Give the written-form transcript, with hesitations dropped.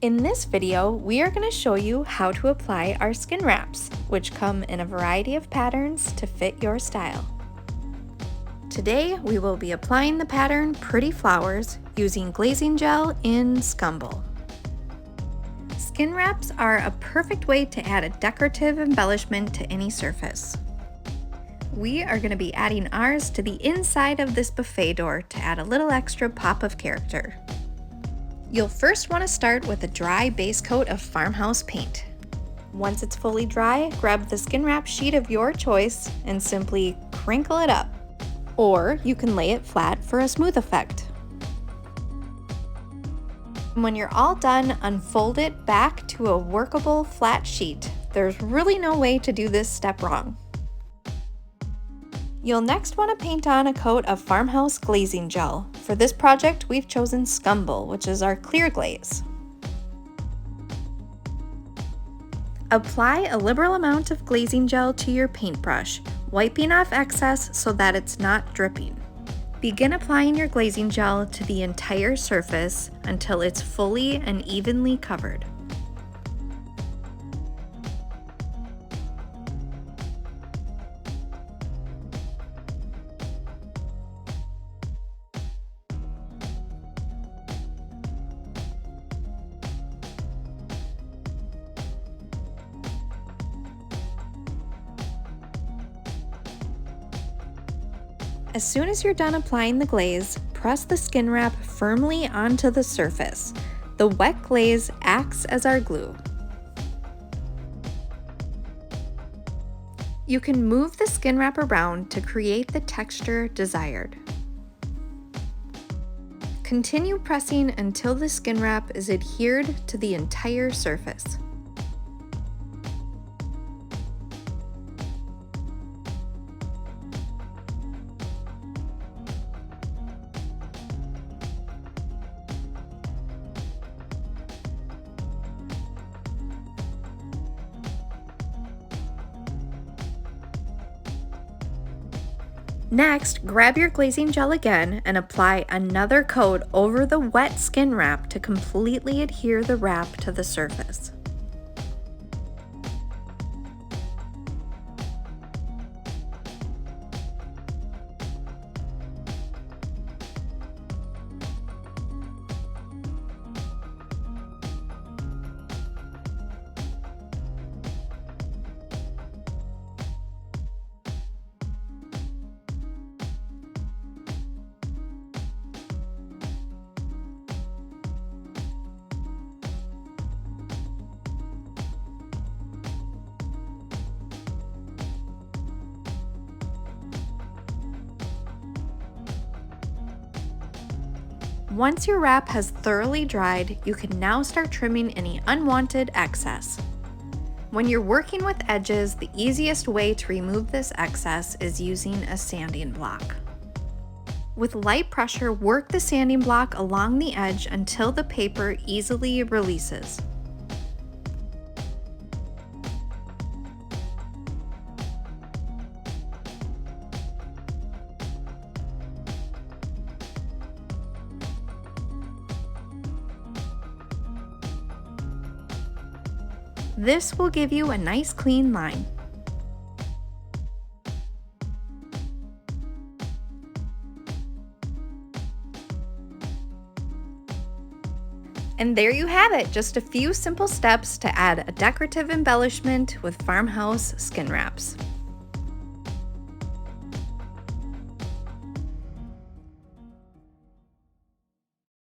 In this video, we are going to show you how to apply our skin wraps, which come in a variety of patterns to fit your style. Today, we will be applying the pattern Pretty Flowers using glazing gel in Scumble. Skin wraps are a perfect way to add a decorative embellishment to any surface. We are going to be adding ours to the inside of this buffet door to add a little extra pop of character. You'll first want to start with a dry base coat of Farmhouse paint. Once it's fully dry, grab the skin wrap sheet of your choice and simply crinkle it up. Or you can lay it flat for a smooth effect. When you're all done, unfold it back to a workable flat sheet. There's really no way to do this step wrong. You'll next want to paint on a coat of Farmhouse glazing gel. For this project, we've chosen Scumble, which is our clear glaze. Apply a liberal amount of glazing gel to your paintbrush, wiping off excess so that it's not dripping. Begin applying your glazing gel to the entire surface until it's fully and evenly covered. As soon as you're done applying the glaze, press the skin wrap firmly onto the surface. The wet glaze acts as our glue. You can move the skin wrap around to create the texture desired. Continue pressing until the skin wrap is adhered to the entire surface. Next, grab your glazing gel again and apply another coat over the wet skin wrap to completely adhere the wrap to the surface. Once your wrap has thoroughly dried, you can now start trimming any unwanted excess. When you're working with edges, the easiest way to remove this excess is using a sanding block. With light pressure, work the sanding block along the edge until the paper easily releases. This will give you a nice clean line. And there you have it, just a few simple steps to add a decorative embellishment with Farmhouse skin wraps.